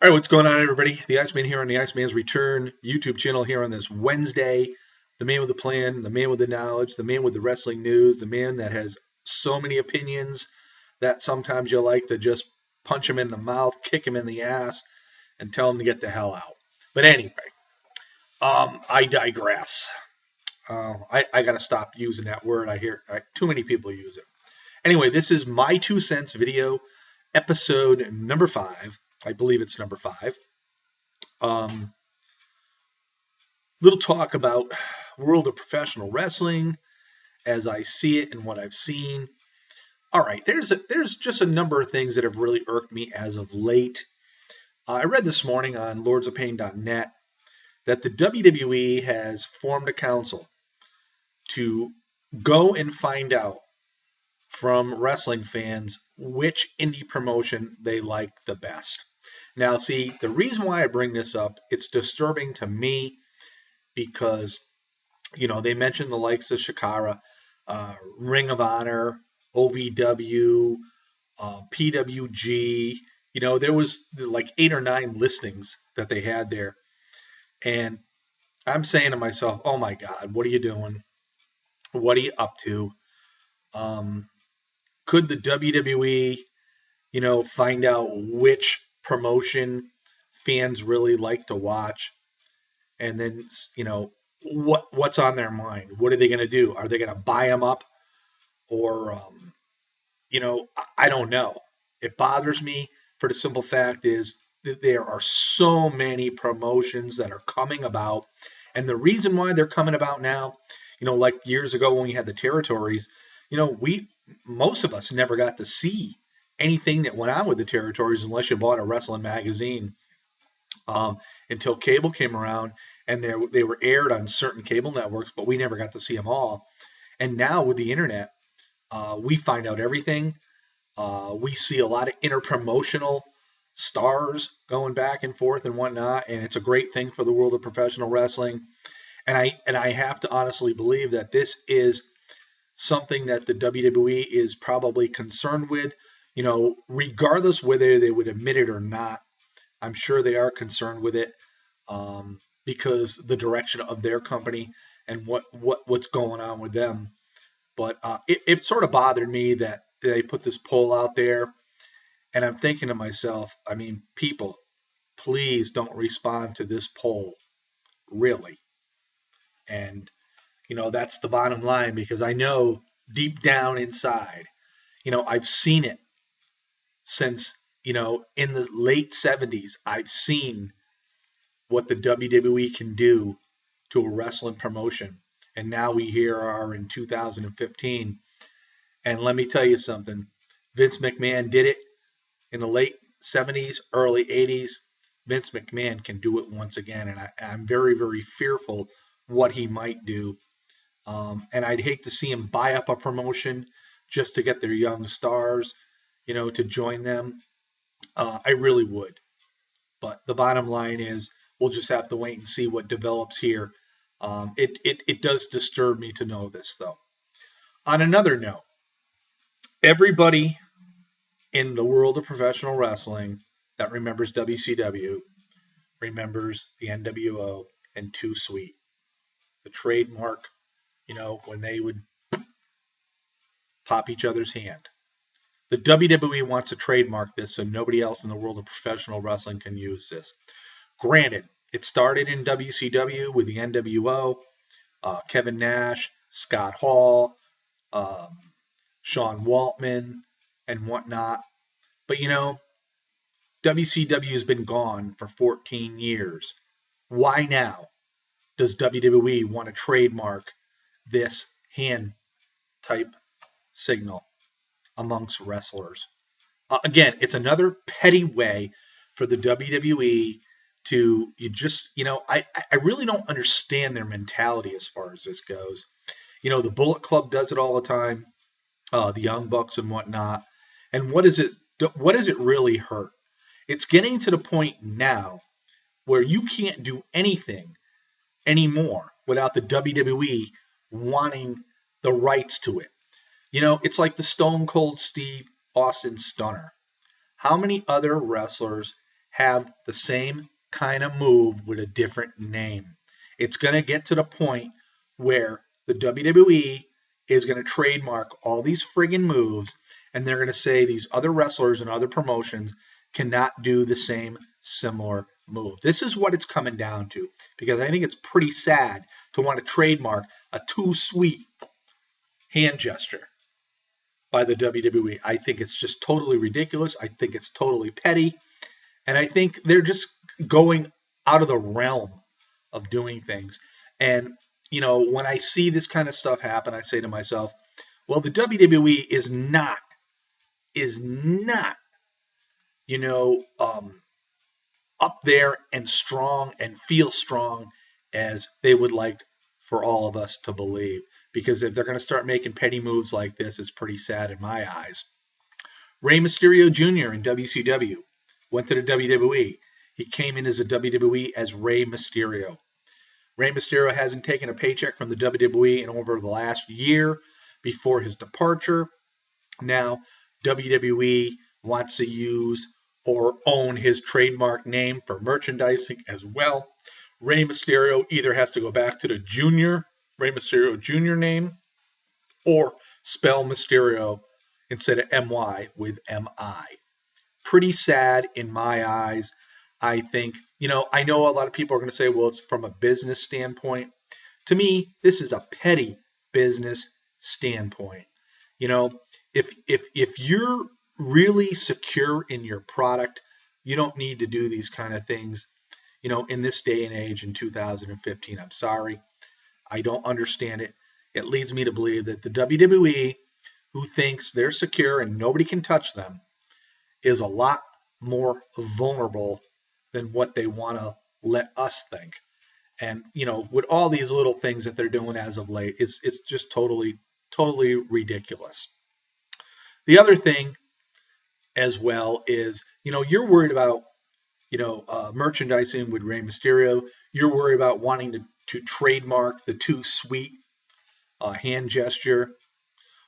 All right, what's going on, everybody? The Iceman here on the Iceman's Return YouTube channel here on this Wednesday. The man with the plan, the man with the knowledge, the man with the wrestling news, the man that has so many opinions that sometimes you like to just punch him in the mouth, kick him in the ass, and tell him to get the hell out. But anyway, I digress. I got to stop using that word. I hear too many people use it. Anyway, this is my 2 cents video, episode number 5. I believe it's number 5. Little talk about world of professional wrestling as I see it and what I've seen. All right, there's just a number of things that have really irked me as of late. I read this morning on lordsofpain.net that the WWE has formed a council to go and find out from wrestling fans which indie promotion they like the best. Now, see, the reason why I bring this up, it's disturbing to me because, they mentioned the likes of Shakara, Ring of Honor, OVW, PWG. There was like 8 or 9 listings that they had there. And I'm saying to myself, oh my God, what are you doing? What are you up to? Could the WWE, find out which promotion fans really like to watch? And then, what's on their mind? What are they going to do? Are they going to buy them up? Or, I don't know. It bothers me for the simple fact is that there are so many promotions that are coming about. And the reason why they're coming about now, like years ago when we had the territories, most of us never got to see anything that went on with the territories unless you bought a wrestling magazine until cable came around, and they were aired on certain cable networks, but we never got to see them all. And now with the internet, we find out everything. We see a lot of interpromotional stars going back and forth and whatnot, and it's a great thing for the world of professional wrestling. And I have to honestly believe that this is something that the WWE is probably concerned with, regardless whether they would admit it or not. I'm sure they are concerned with it because the direction of their company and what's going on with them. But it sort of bothered me that they put this poll out there, and I'm thinking to myself, people, please don't respond to this poll, really. And that's the bottom line, because I know deep down inside, I've seen it since, in the late 70s. I've seen what the WWE can do to a wrestling promotion. And now we here are in 2015. And let me tell you something. Vince McMahon did it in the late 70s, early 80s. Vince McMahon can do it once again. And I'm very, very fearful what he might do. And I'd hate to see him buy up a promotion just to get their young stars, to join them. I really would. But the bottom line is we'll just have to wait and see what develops here. It does disturb me to know this, though. On another note, everybody in the world of professional wrestling that remembers WCW remembers the NWO and Too Sweet, the trademark, when they would pop each other's hand. The WWE wants to trademark this so nobody else in the world of professional wrestling can use this. Granted, it started in WCW with the NWO, Kevin Nash, Scott Hall, Sean Waltman, and whatnot. But, WCW has been gone for 14 years. Why now does WWE want to trademark this hand type signal amongst wrestlers? Again, it's another petty way for the WWE to, I really don't understand their mentality as far as this goes. The Bullet Club does it all the time, the Young Bucks and whatnot. And what does it really hurt? It's getting to the point now where you can't do anything anymore without the WWE wanting the rights to it. It's like the Stone Cold Steve Austin Stunner. How many other wrestlers have the same kind of move with a different name. It's going to get to the point where the WWE is going to trademark all these friggin' moves, and they're going to say these other wrestlers and other promotions cannot do the same similar move. This is what it's coming down to, because I think it's pretty sad to want to trademark a too sweet hand gesture by the WWE. I think it's just totally ridiculous. I think it's totally petty. And I think they're just going out of the realm of doing things. And, when I see this kind of stuff happen, I say to myself, well, the WWE is not, up there and strong and feel strong as they would like for all of us to believe. Because if they're going to start making petty moves like this, it's pretty sad in my eyes. Rey Mysterio Jr. in WCW went to the WWE. He came in as a WWE as Rey Mysterio. Rey Mysterio hasn't taken a paycheck from the WWE in over the last year before his departure. Now, WWE wants to use or own his trademark name for merchandising as well. Rey Mysterio either has to go back to the Rey Mysterio Jr. name, or spell Mysterio instead of MY with MI. Pretty sad in my eyes. I think, I know a lot of people are going to say, well, it's from a business standpoint. To me, this is a petty business standpoint. If you're really secure in your product, you don't need to do these kind of things, in this day and age in 2015. I'm sorry. I don't understand it. It leads me to believe that the WWE, who thinks they're secure and nobody can touch them, is a lot more vulnerable than what they want to let us think. And, with all these little things that they're doing as of late, it's just totally ridiculous. The other thing as well is, you're worried about, merchandising with Rey Mysterio. You're worried about wanting to trademark the too sweet hand gesture.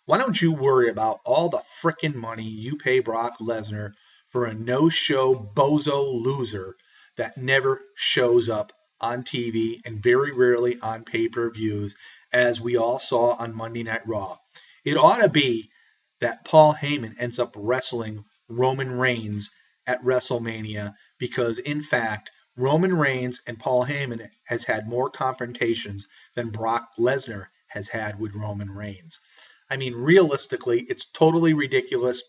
Why don't you worry about all the frickin' money you pay Brock Lesnar for a no-show bozo loser that never shows up on TV and very rarely on pay-per-views, as we all saw on Monday Night Raw? It ought to be that Paul Heyman ends up wrestling Roman Reigns at WrestleMania, because, in fact, Roman Reigns and Paul Heyman has had more confrontations than Brock Lesnar has had with Roman Reigns. I mean, realistically, it's totally ridiculous.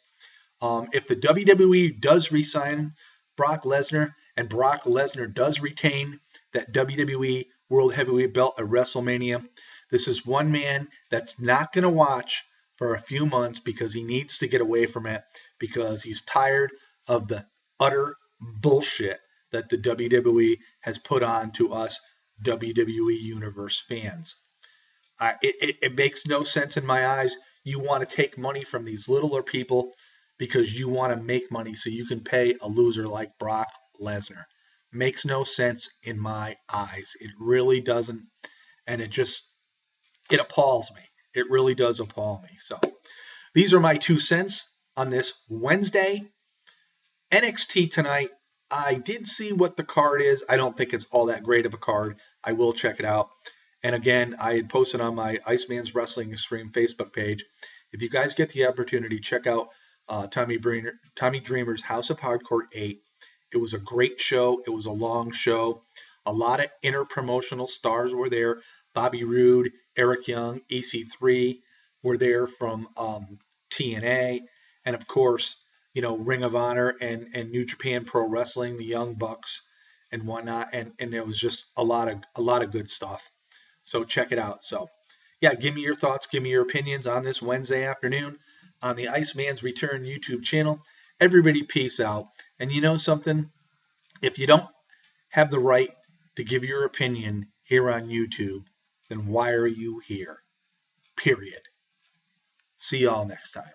If the WWE does re-sign Brock Lesnar and Brock Lesnar does retain that WWE World Heavyweight belt at WrestleMania, this is one man that's not going to watch for a few months because he needs to get away from it, because he's tired of the utter bullshit that the WWE has put on to us WWE Universe fans. It makes no sense in my eyes. You want to take money from these littler people because you want to make money so you can pay a loser like Brock Lesnar. Makes no sense in my eyes. It really doesn't. And it appalls me. It really does appall me. So these are my 2 cents on this Wednesday. NXT tonight. I did see what the card is. I don't think it's all that great of a card. I will check it out. And again, I had posted on my Iceman's Wrestling Extreme Facebook page. If you guys get the opportunity, check out Tommy Dreamer's House of Hardcore 8. It was a great show. It was a long show. A lot of inter-promotional stars were there. Bobby Roode, Eric Young, EC3 were there from TNA. And of course, Ring of Honor and New Japan Pro Wrestling, the Young Bucks and whatnot. And it was just a lot of good stuff. So check it out. So, yeah, give me your thoughts, give me your opinions on this Wednesday afternoon on the Iceman's Return YouTube channel. Everybody, peace out. And you know something? If you don't have the right to give your opinion here on YouTube, then why are you here? Period. See y'all next time.